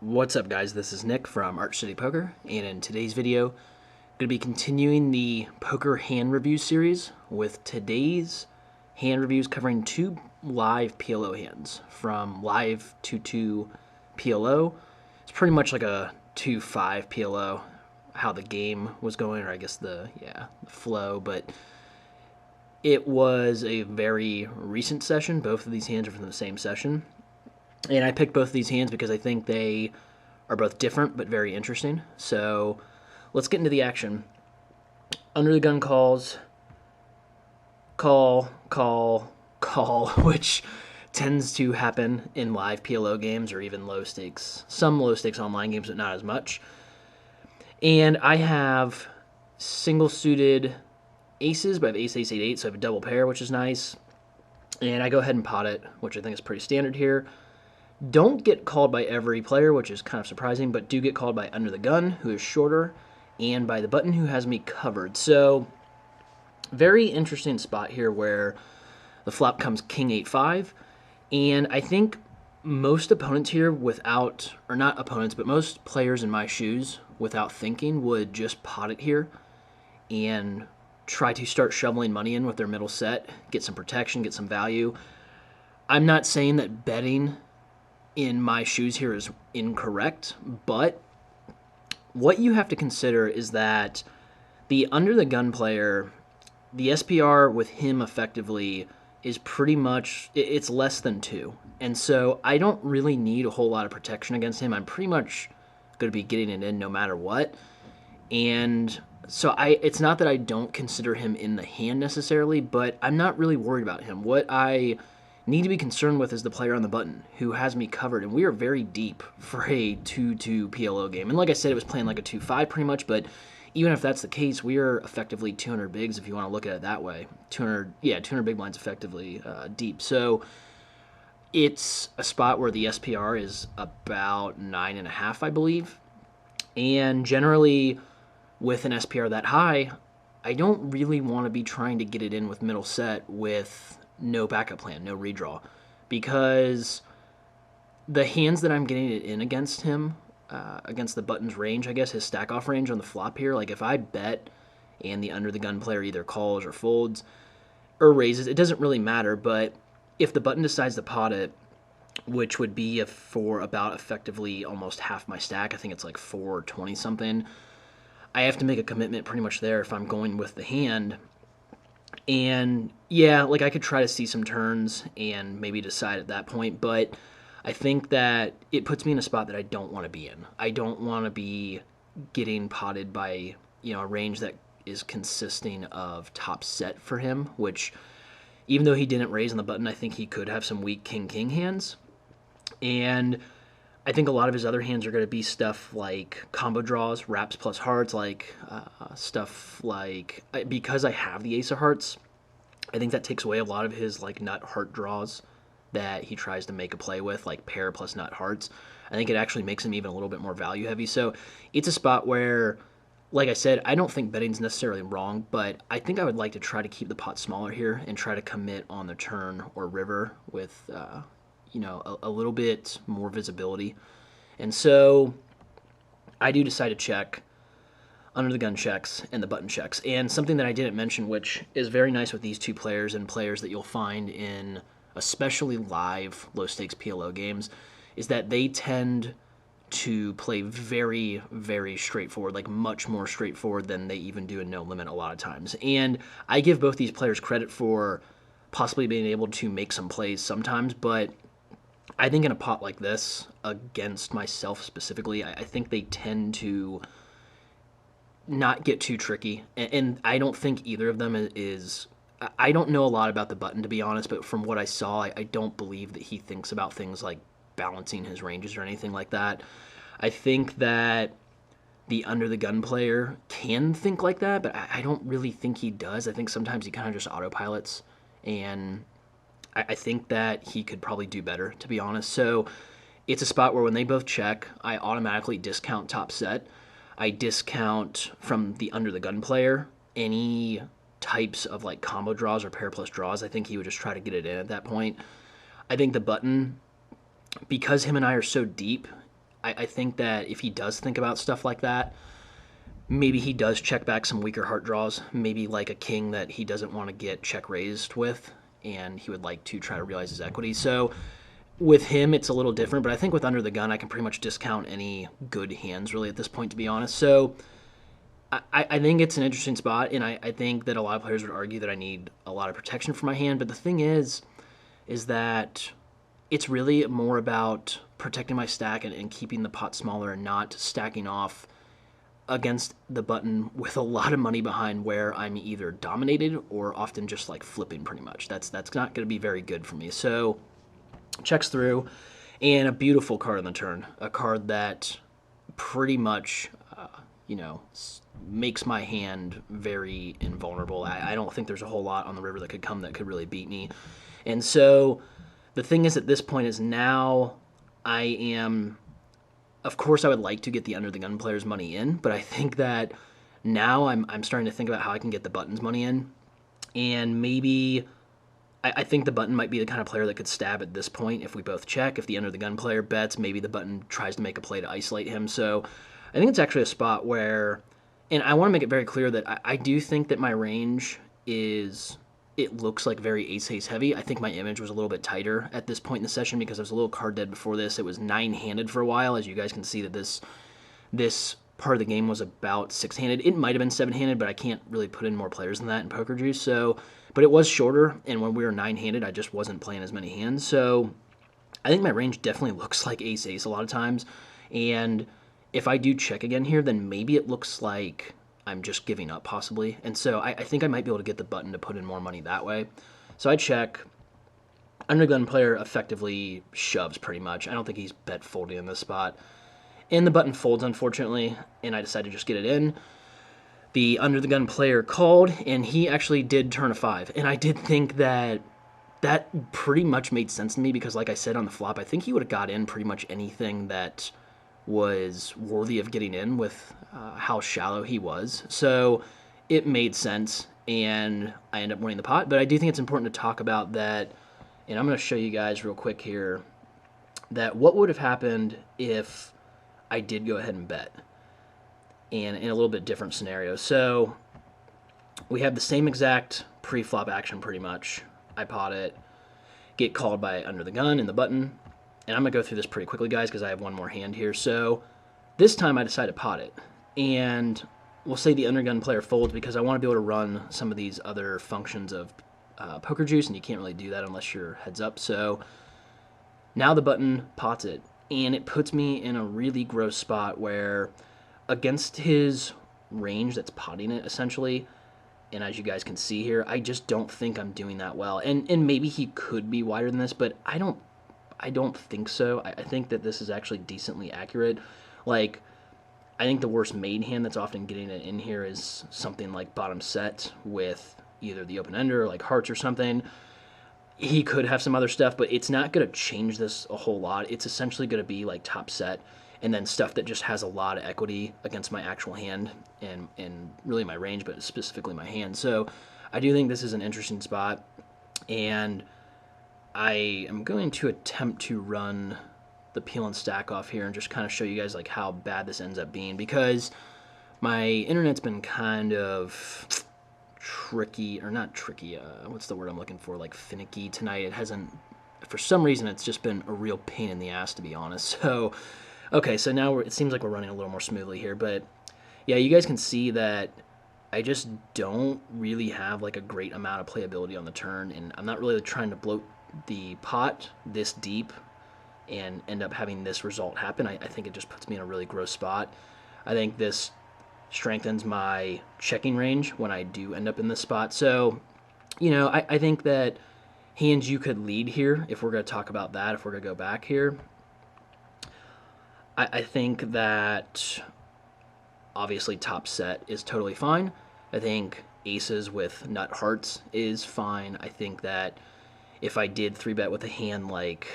What's up, guys? This is Nick from Arch City Poker, and in today's video, I'm going to be continuing the poker hand review series with today's hand reviews covering two live PLO hands from live 2-2 PLO. It's pretty much like a 2-5 PLO, how the game was going, or I guess the flow, but it was a very recent session. Both of these hands are from the same session. And I picked both of these hands because I think they are both different but very interesting. So let's get into the action. Under the gun calls, call, which tends to happen in live PLO games or even low stakes, some low stakes online games, but not as much. And I have single suited aces, but I have ace, ace, 8, 8, so I have a double pair, which is nice. And I go ahead and pot it, which I think is pretty standard here. Don't get called by every player, which is kind of surprising, but do get called by under the gun, who is shorter, and by the button, who has me covered. So, very interesting spot here where the flop comes king 8-5, and I think most opponents here without, or not opponents, but most players in my shoes without thinking would just pot it here and try to start shoveling money in with their middle set, get some protection, get some value. I'm not saying that betting in my shoes here is incorrect, but what you have to consider is that the under the gun player, the SPR with him effectively is pretty much, it's less than 2. And so I don't really need a whole lot of protection against him. I'm pretty much going to be getting it in no matter what. And so it's not that I don't consider him in the hand necessarily, but I'm not really worried about him. What I need to be concerned with is the player on the button who has me covered, and we are very deep for a 2-2 PLO game. And like I said, it was playing like a 2-5 pretty much, but even if that's the case, we are effectively 200 bigs if you want to look at it that way. 200 big blinds effectively deep. So it's a spot where the SPR is about 9.5, I believe. And generally, with an SPR that high, I don't really want to be trying to get it in with middle set with no backup plan, no redraw, because the hands that I'm getting it in against him, against the button's range, I guess, his stack off range on the flop here, like if I bet and the under the gun player either calls or folds or raises, it doesn't really matter, but if the button decides to pot it, which would be for about effectively almost half my stack, I think it's like 420 something, I have to make a commitment pretty much there if I'm going with the hand. And yeah, like I could try to see some turns and maybe decide at that point, but I think that it puts me in a spot that I don't want to be in. I don't want to be getting potted by, a range that is consisting of top set for him, which even though he didn't raise on the button, I think he could have some weak king-king hands. And I think a lot of his other hands are going to be stuff like combo draws, wraps plus hearts, like stuff like, because I have the ace of hearts, I think that takes away a lot of his like nut heart draws that he tries to make a play with, like pair plus nut hearts. I think it actually makes him even a little bit more value heavy. So it's a spot where, like I said, I don't think betting's necessarily wrong, but I think I would like to try to keep the pot smaller here and try to commit on the turn or river with a little bit more visibility. And so I do decide to check under the gun checks and the button checks. And something that I didn't mention, which is very nice with these two players and players that you'll find in especially live low stakes PLO games, is that they tend to play very, very straightforward, like much more straightforward than they even do in no limit a lot of times. And I give both these players credit for possibly being able to make some plays sometimes, but I think in a pot like this, against myself specifically, I think they tend to not get too tricky. And I don't think either of them is... I don't know a lot about the button, to be honest, but from what I saw, I don't believe that he thinks about things like balancing his ranges or anything like that. I think that the under the gun player can think like that, but I don't really think he does. I think sometimes he kind of just autopilots, and I think that he could probably do better, to be honest. So it's a spot where when they both check, I automatically discount top set. I discount from the under the gun player any types of like combo draws or pair plus draws. I think he would just try to get it in at that point. I think the button, because him and I are so deep, I think that if he does think about stuff like that, maybe he does check back some weaker heart draws, maybe like a king that he doesn't want to get check raised with, and he would like to try to realize his equity. So with him, it's a little different, but I think with Under the Gun, I can pretty much discount any good hands really at this point, to be honest. So I think it's an interesting spot, and I think that a lot of players would argue that I need a lot of protection for my hand, but the thing is that it's really more about protecting my stack and keeping the pot smaller and not stacking off against the button with a lot of money behind where I'm either dominated or often just like flipping pretty much. That's not going to be very good for me. So checks through, and a beautiful card on the turn, a card that pretty much, makes my hand very invulnerable. I don't think there's a whole lot on the river that could come that could really beat me. And so the thing is at this point is now I am, of course I would like to get the Under the Gun player's money in, but I think that now I'm starting to think about how I can get the button's money in. And maybe I think the button might be the kind of player that could stab at this point if we both check. If the Under the Gun player bets, maybe the button tries to make a play to isolate him. So I think it's actually a spot where, and I want to make it very clear that I do think that my range is, it looks like very ace-ace heavy. I think my image was a little bit tighter at this point in the session because I was a little card dead before this. It was 9-handed for a while. As you guys can see that this part of the game was about 6-handed. It might have been 7-handed, but I can't really put in more players than that in Poker Juice. So, but it was shorter, and when we were 9-handed, I just wasn't playing as many hands. So I think my range definitely looks like ace-ace a lot of times. And if I do check again here, then maybe it looks like I'm just giving up possibly. And so I think I might be able to get the button to put in more money that way. So I check. Under the Gun player effectively shoves pretty much. I don't think he's bet folding in this spot. And the button folds, unfortunately, and I decided to just get it in. The Under the Gun player called, and he actually did turn a 5. And I did think that that pretty much made sense to me because, like I said on the flop, I think he would have got in pretty much anything that was worthy of getting in with how shallow he was. So it made sense, and I ended up winning the pot. But I do think it's important to talk about that, and I'm going to show you guys real quick here that what would have happened if I did go ahead and bet, and in a little bit different scenario. So we have the same exact pre-flop action pretty much. I pot it, get called by Under the Gun in the button, and I'm going to go through this pretty quickly, guys, because I have one more hand here. So this time I decide to pot it, and we'll say the Under the Gun player folds because I want to be able to run some of these other functions of Poker Juice, and you can't really do that unless you're heads up. So now the button pots it, and it puts me in a really gross spot where against his range that's potting it essentially, and as you guys can see here, I just don't think I'm doing that well. And maybe he could be wider than this, but I don't think so. I think that this is actually decently accurate. Like, I think the worst made hand that's often getting it in here is something like bottom set with either the open ender or like hearts or something. He could have some other stuff, but it's not going to change this a whole lot. It's essentially going to be like top set and then stuff that just has a lot of equity against my actual hand and really my range, but specifically my hand. So I do think this is an interesting spot, and I am going to attempt to run the peel and stack off here and just kind of show you guys like how bad this ends up being, because my internet's been kind of tricky, or not tricky, what's the word I'm looking for, like finicky tonight. It hasn't, for some reason, it's just been a real pain in the ass, to be honest. So, okay, so now it seems like we're running a little more smoothly here, but yeah, you guys can see that I just don't really have like a great amount of playability on the turn, and I'm not really trying to bloat the pot this deep and end up having this result happen. I think it just puts me in a really gross spot. I think this strengthens my checking range when I do end up in this spot. So, I think that hands you could lead here, if we're going to talk about that, if we're going to go back here, I think that obviously top set is totally fine. I think aces with nut hearts is fine. I think that if I did 3-bet with a hand like,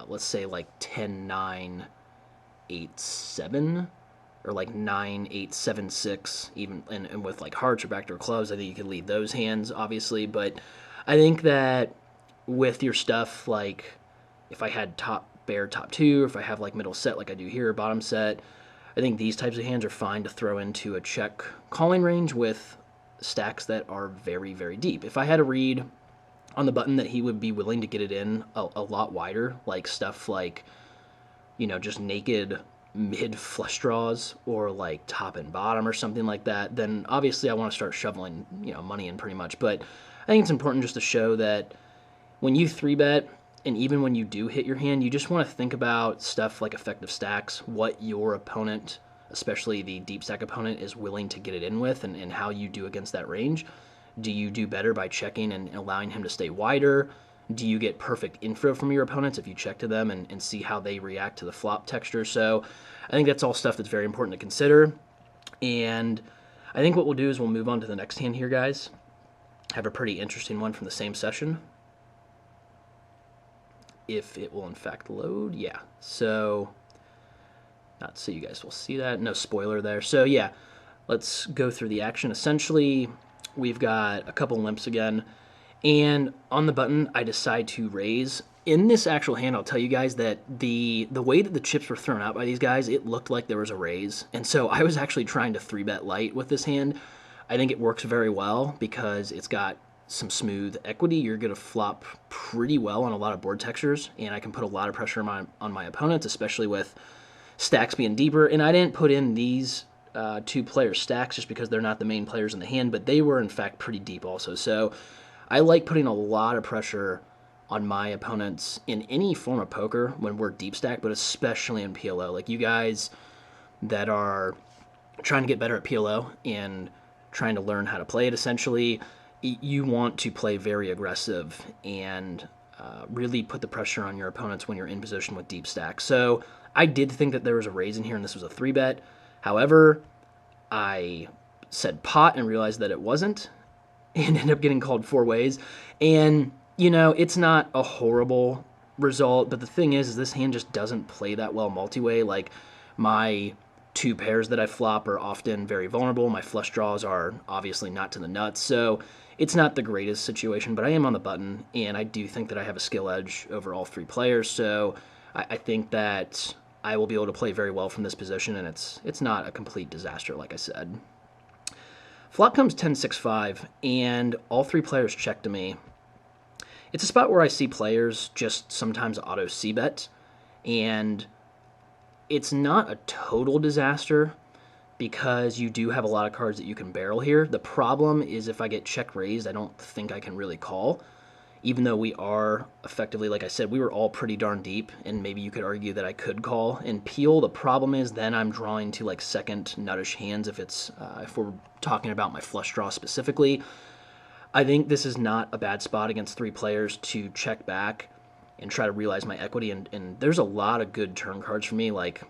let's say like 10-9-8-7, or like 9-8-7-6, even, and with like hearts or backdoor clubs, I think you could lead those hands, obviously. But I think that with your stuff, like if I had top bear top 2, if I have like middle set like I do here, bottom set, I think these types of hands are fine to throw into a check calling range with stacks that are very, very deep. If I had a read on the button that he would be willing to get it in a lot wider, like stuff like, just naked mid flush draws or like top and bottom or something like that, then obviously I want to start shoveling, money in pretty much. But I think it's important just to show that when you 3-bet, and even when you do hit your hand, you just want to think about stuff like effective stacks, what your opponent, especially the deep stack opponent, is willing to get it in with, and how you do against that range. Do you do better by checking and allowing him to stay wider? Do you get perfect info from your opponents if you check to them and see how they react to the flop texture? So I think that's all stuff that's very important to consider. And I think what we'll do is we'll move on to the next hand here, guys. I have a pretty interesting one from the same session. If it will in fact load, yeah. So, not so you guys will see that. No spoiler there. So yeah, let's go through the action. Essentially, we've got a couple limps again. And on the button, I decide to raise. In this actual hand, I'll tell you guys that the way that the chips were thrown out by these guys, it looked like there was a raise. And so I was actually trying to 3-bet light with this hand. I think it works very well because it's got some smooth equity. You're going to flop pretty well on a lot of board textures, and I can put a lot of pressure on my opponents, especially with stacks being deeper. And I didn't put in these 2-player stacks just because they're not the main players in the hand, but they were in fact pretty deep also. So I like putting a lot of pressure on my opponents in any form of poker when we're deep stack, but especially in PLO. Like you guys that are trying to get better at PLO and trying to learn how to play it, essentially, you want to play very aggressive and really put the pressure on your opponents when you're in position with deep stack. So I did think that there was a raise in here and this was a 3-bet. However, I said pot and realized that it wasn't, and ended up getting called 4 ways. And, it's not a horrible result, but the thing is this hand just doesn't play that well multi-way. Like, my 2 pairs that I flop are often very vulnerable. My flush draws are obviously not to the nuts. So it's not the greatest situation, but I am on the button, and I do think that I have a skill edge over all 3 players. So I think that I will be able to play very well from this position, and it's not a complete disaster, like I said. Flop comes 10-6-5, and all 3 players check to me. It's a spot where I see players just sometimes auto c-bet, and it's not a total disaster because you do have a lot of cards that you can barrel here. The problem is if I get check raised, I don't think I can really call, even though we are effectively, like I said, we were all pretty darn deep, and maybe you could argue that I could call. In Peel, the problem is then I'm drawing to like second nuttish hands if we're talking about my flush draw specifically. I think this is not a bad spot against 3 players to check back and try to realize my equity, and there's a lot of good turn cards for me, like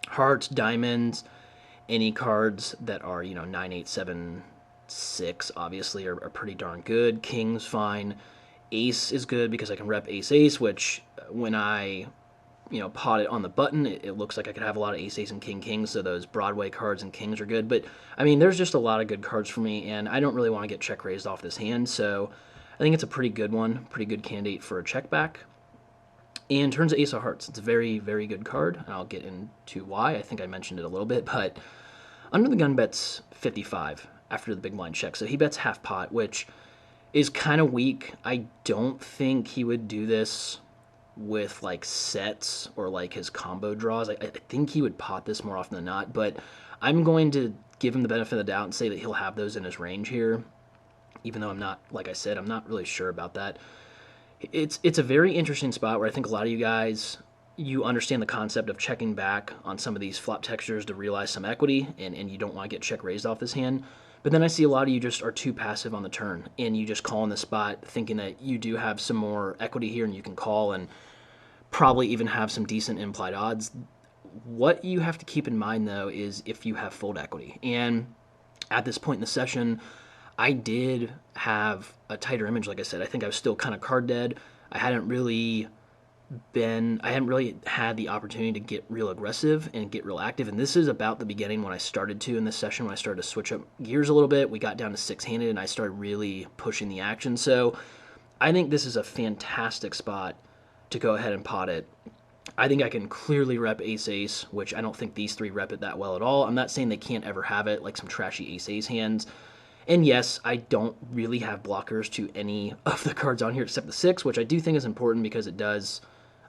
hearts, diamonds, any cards that are, 9, 8, 7, 6 obviously are pretty darn good. King's fine. Ace is good because I can rep ace-ace, which when I, pot it on the button, it looks like I could have a lot of ace-ace and king-king, so those Broadway cards and kings are good. But, I mean, there's just a lot of good cards for me, and I don't really want to get check raised off this hand, so I think it's a pretty good one, pretty good candidate for a check back. And turns to Ace of Hearts. It's a very, very good card, and I'll get into why. I think I mentioned it a little bit, but under the gun bets 55 after the big blind check, so he bets half pot, which is kind of weak. I don't think he would do this with like sets or like his combo draws. I think he would pot this more often than not, but I'm going to give him the benefit of the doubt and say that he'll have those in his range here, even though I'm not, like I said, I'm not really sure about that. It's a very interesting spot where I think a lot of you guys, you understand the concept of checking back on some of these flop textures to realize some equity, and you don't want to get check raised off this hand. But then I see a lot of you just are too passive on the turn, and you just call in the spot thinking that you do have some more equity here and you can call and probably even have some decent implied odds. What you have to keep in mind, though, is if you have fold equity. And at this point in the session, I did have a tighter image, like I said. I think I was still kind of card dead. I hadn't really had the opportunity to get real aggressive and get real active, and this is about the beginning when I started to in this session, when I started to switch up gears a little bit. We got down to 6-handed, and I started really pushing the action. So I think this is a fantastic spot to go ahead and pot it. I think I can clearly rep ace-ace, which I don't think these three rep it that well at all. I'm not saying they can't ever have it, like some trashy ace-ace hands. And yes, I don't really have blockers to any of the cards on here except the 6, which I do think is important because it does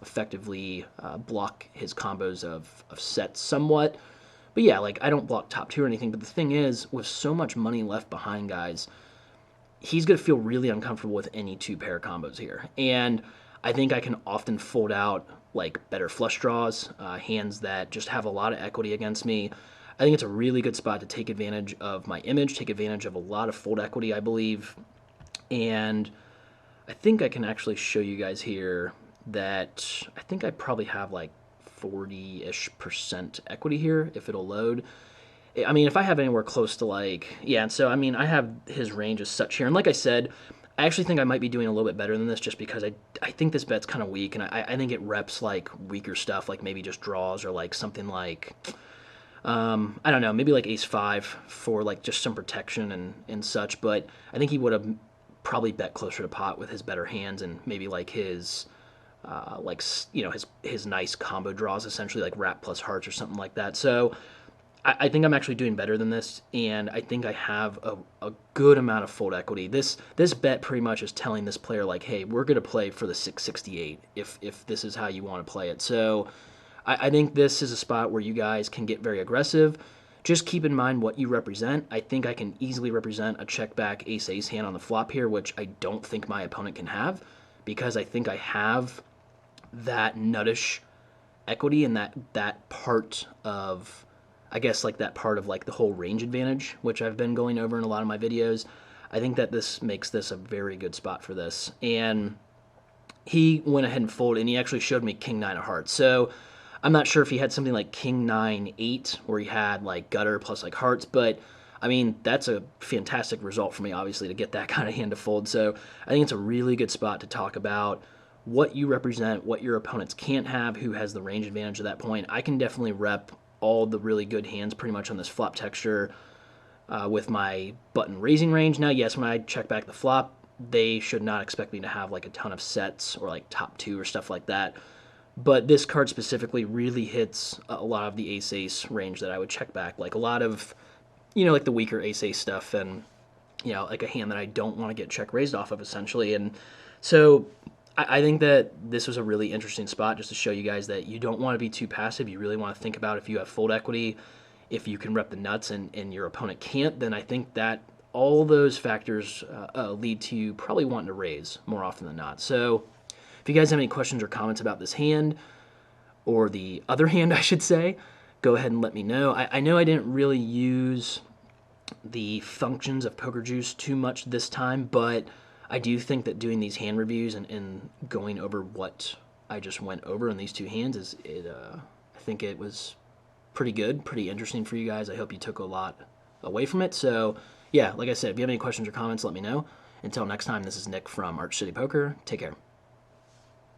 effectively block his combos of sets somewhat. But yeah, like, I don't block top 2 or anything, but the thing is, with so much money left behind, guys, he's going to feel really uncomfortable with any 2-pair combos here. And I think I can often fold out like better flush draws, hands that just have a lot of equity against me. I think it's a really good spot to take advantage of my image, take advantage of a lot of fold equity, I believe. And I think I can actually show you guys here that I think I probably have like 40-ish% equity here if it'll load. I mean, if I have anywhere close to like, yeah, and so I mean, I have his range as such here. And like I said, I actually think I might be doing a little bit better than this just because I think this bet's kind of weak, and I think it reps like weaker stuff, like maybe just draws or like something like, I don't know, maybe like ace-5 for like just some protection and such, but I think he would have probably bet closer to pot with his better hands and maybe like his, like, you know, his nice combo draws, essentially like wrap plus hearts or something like that. So I think I'm actually doing better than this, and I think I have a good amount of fold equity. This bet pretty much is telling this player, like, hey, we're going to play for the 668 if this is how you want to play it. So I think this is a spot where you guys can get very aggressive. Just keep in mind what you represent. I think I can easily represent a check back ace-ace hand on the flop here, which I don't think my opponent can have, because I think I have that nuttish equity and that part of, I guess, like that part of like the whole range advantage, which I've been going over in a lot of my videos. I think that this makes this a very good spot for this. And he went ahead and folded, and he actually showed me king 9 of hearts. So I'm not sure if he had something like king 9 8 where he had like gutter plus like hearts, but I mean, that's a fantastic result for me, obviously, to get that kind of hand to fold. So I think it's a really good spot to talk about what you represent, what your opponents can't have, who has the range advantage at that point. I can definitely rep all the really good hands pretty much on this flop texture with my button raising range. Now, yes, when I check back the flop, they should not expect me to have like a ton of sets or like top 2 or stuff like that. But this card specifically really hits a lot of the ace-ace range that I would check back. Like a lot of, you know, like the weaker ace-ace stuff and, you know, like a hand that I don't want to get check raised off of, essentially. And so I think that this was a really interesting spot just to show you guys that you don't want to be too passive. You really want to think about if you have fold equity, if you can rep the nuts and your opponent can't, then I think that all those factors lead to you probably wanting to raise more often than not. So if you guys have any questions or comments about this hand, or the other hand, I should say, go ahead and let me know. I know I didn't really use the functions of Poker Juice too much this time, but I do think that doing these hand reviews and going over what I just went over in these 2 hands I think it was pretty good, pretty interesting for you guys. I hope you took a lot away from it. So yeah, like I said, if you have any questions or comments, let me know. Until next time, this is Nick from Arch City Poker. Take care.